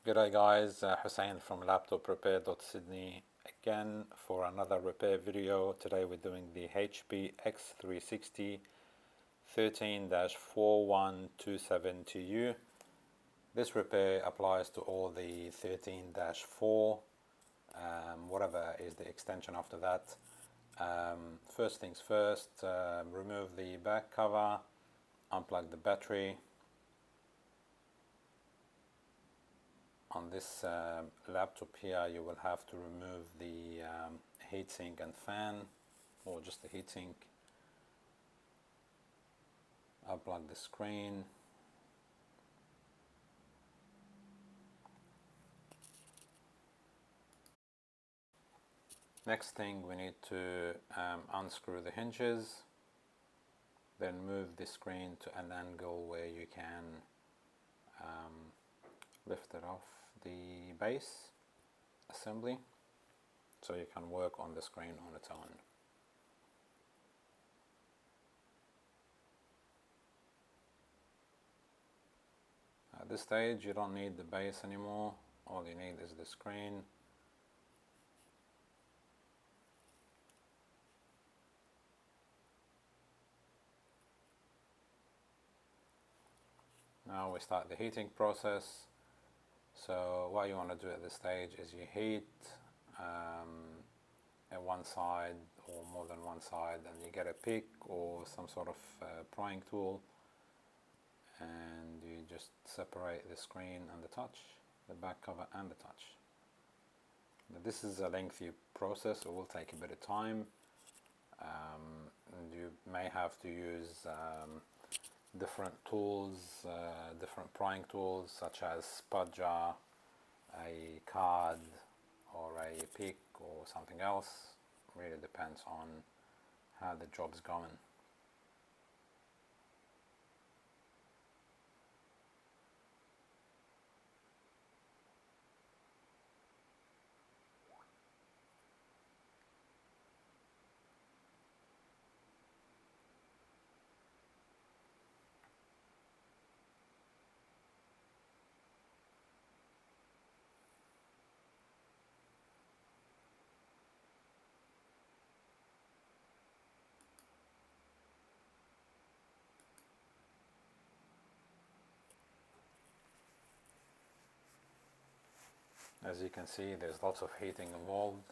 G'day guys, Hussein from laptoprepair.sydney again for another repair video. Today we're doing the HP X360 13-4127TU. This repair applies to all the 13-4, whatever is the extension after that. First things first, remove the back cover, unplug the battery. On this laptop here, you will have to remove the heatsink and fan, or just the heatsink. Unplug the screen. Next thing, we need to unscrew the hinges, then move the screen to an angle where you can lift it off the base assembly so you can work on the screen on its own. At this stage you don't need the base anymore, all you need is the screen. Now we start the heating process. So what you want to do at this stage is you heat at one side or more than one side, and you get a pick or some sort of prying tool, and you just separate the screen and the touch, the back cover and the touch. Now, this is a lengthy process, so it will take a bit of time, and you may have to use different tools, different prying tools such as spudger, a card, or a pick or something else. Really depends on how the job's going. As you can see, there's lots of heating involved.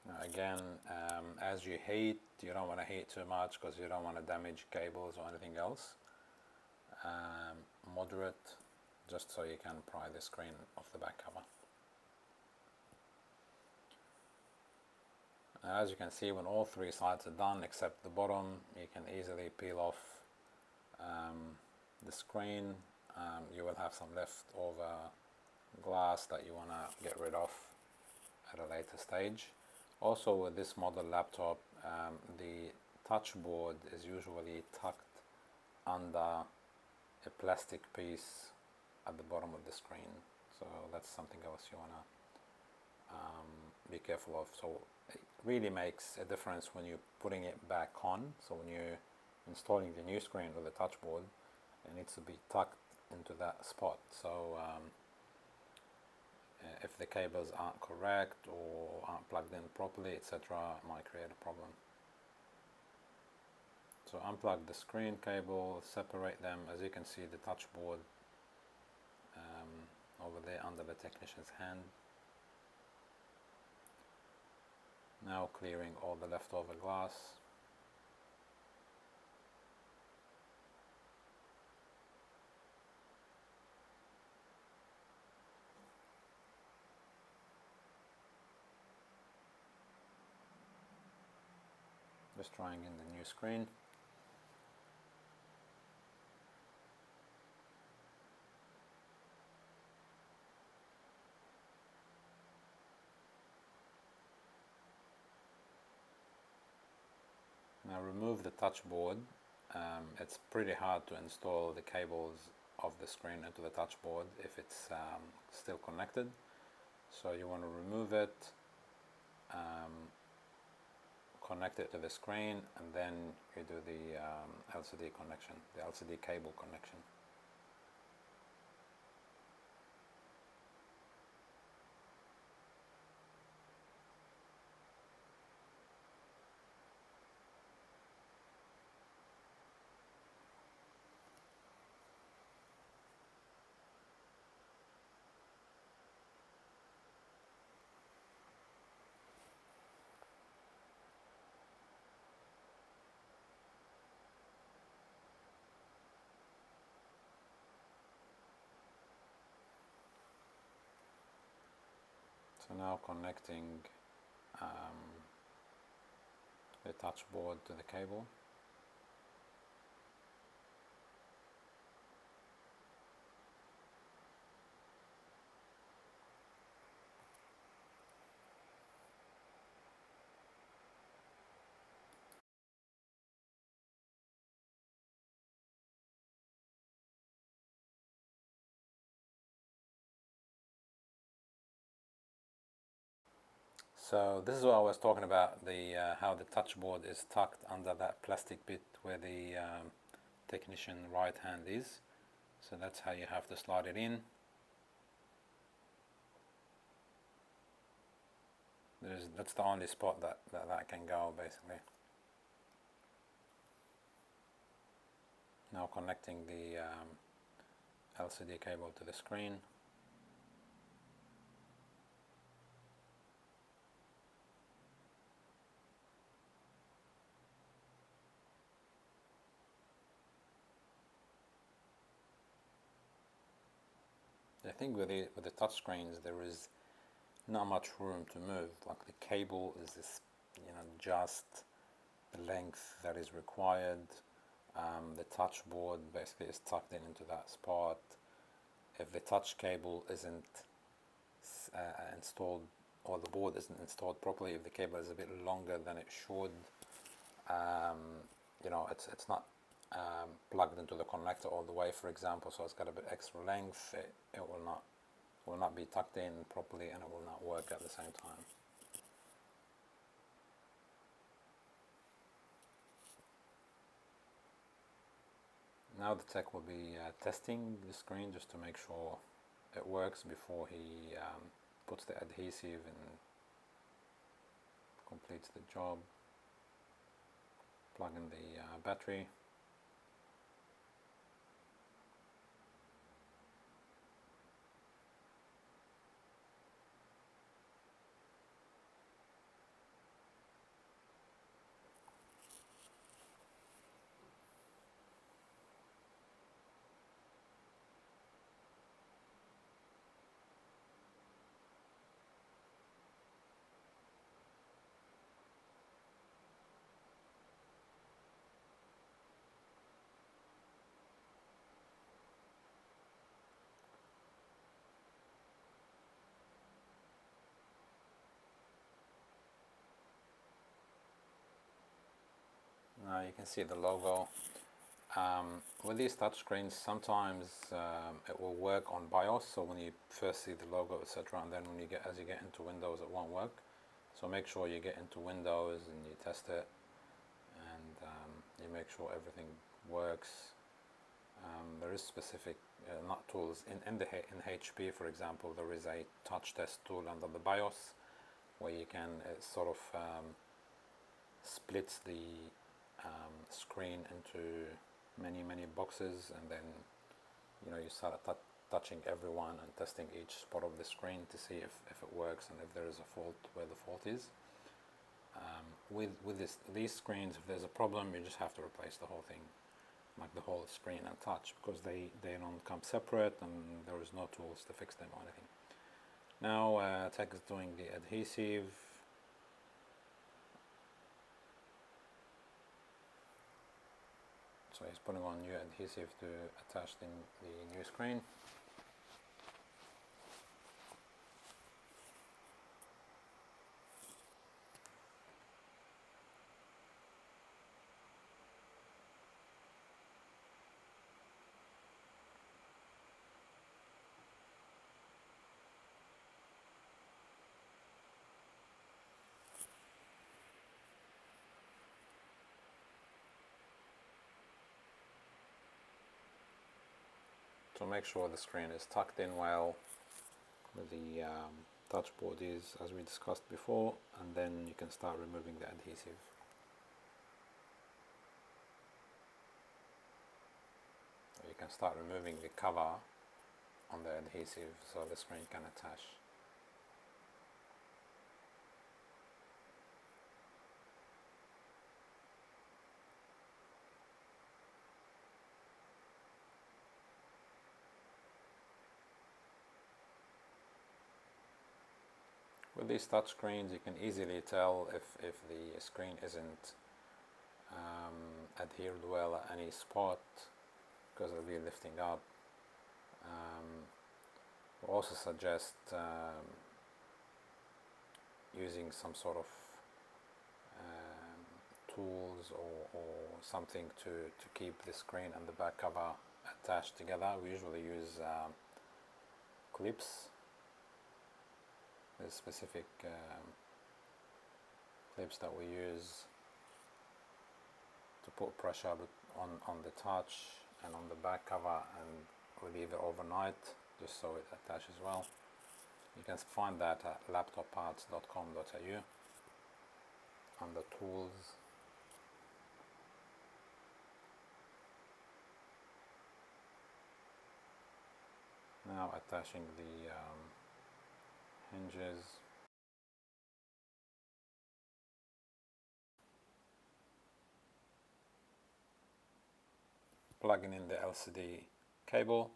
Now again, as you heat, you don't want to heat too much because you don't want to damage cables or anything else. Moderate, just so you can pry the screen off the back cover. Now, as you can see, when all three sides are done except the bottom, you can easily peel off the screen. You will have some leftover glass that you want to get rid of at a later stage. Also, with this model laptop, the touch board is usually tucked under a plastic piece at the bottom of the screen, so that's something else you want to be careful of. So it really makes a difference when you're putting it back on. So when you're installing the new screen with the touch board, it needs to be tucked into that spot. So if the cables aren't correct or aren't plugged in properly, etc., it might create a problem. So unplug the screen cable, separate them. As you can see, the touch board over there under the technician's hand. Now clearing all the leftover glass. Just trying in the new screen. Now remove the touch board. It's pretty hard to install the cables of the screen into the touch board if it's still connected. So you want to remove it, connect it to the screen, and then you do the LCD connection, the LCD cable connection. So now connecting the touch board to the cable. So this is what I was talking about, the how the touch board is tucked under that plastic bit where the technician right hand is. So that's how you have to slide it in. That's the only spot that can go, basically. Now connecting the LCD cable to the screen. I think with the touch screens there is not much room to move. Like the cable is this, just the length that is required. The touch board basically is tucked into that spot. If the touch cable isn't installed, or the board isn't installed properly, if the cable is a bit longer than it should, it's not plugged into the connector all the way, for example, so it's got a bit extra length, it will not be tucked in properly, and it will not work at the same time. Now the tech will be testing the screen just to make sure it works before he puts the adhesive and completes the job. Plug in the battery. Now you can see the logo. With these touchscreens, sometimes it will work on BIOS, so when you first see the logo, etc., and then as you get into Windows, it won't work. So make sure you get into Windows and you test it, and you make sure everything works. There is specific not tools in HP, for example. There is a touch test tool under the BIOS where you can sort of splits the screen into many boxes, and then you start touching everyone and testing each spot of the screen to see if it works and if there is a fault, where the fault is. With these screens, if there's a problem, you just have to replace the whole thing, like the whole screen and touch, because they don't come separate and there is no tools to fix them or anything. Now Tech is doing the adhesive. So he's putting on new adhesive to attach the new screen. So make sure the screen is tucked in well, the touch board is, as we discussed before, and then you can start removing the adhesive. You can start removing the cover on the adhesive so the screen can attach. With these touch screens you can easily tell if the screen isn't adhered well at any spot because it'll be lifting up. We also suggest using some sort of tools or something to keep the screen and the back cover attached together. We usually use clips. There's specific clips that we use to put pressure on the touch and on the back cover, and we leave it overnight just so it attaches well. You can find that at laptopparts.com.au under tools. Now attaching the hinges. Plugging in the LCD cable.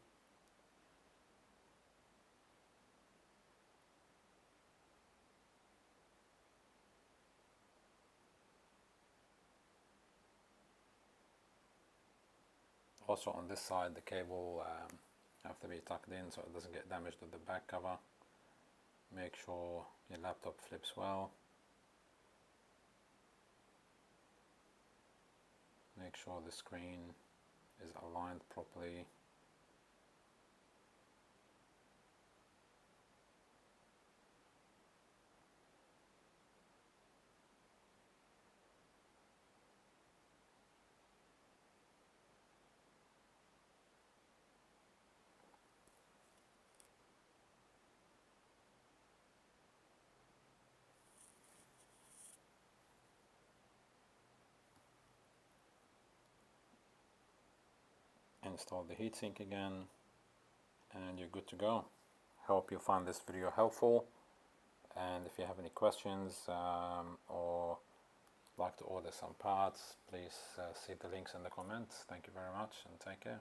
Also on this side the cable have to be tucked in so it doesn't get damaged with the back cover. Make sure your laptop flips well. Make sure the screen is aligned properly. Install the heatsink again and you're good to go. Hope you find this video helpful, and if you have any questions or like to order some parts, please see the links in the comments. Thank you very much and take care.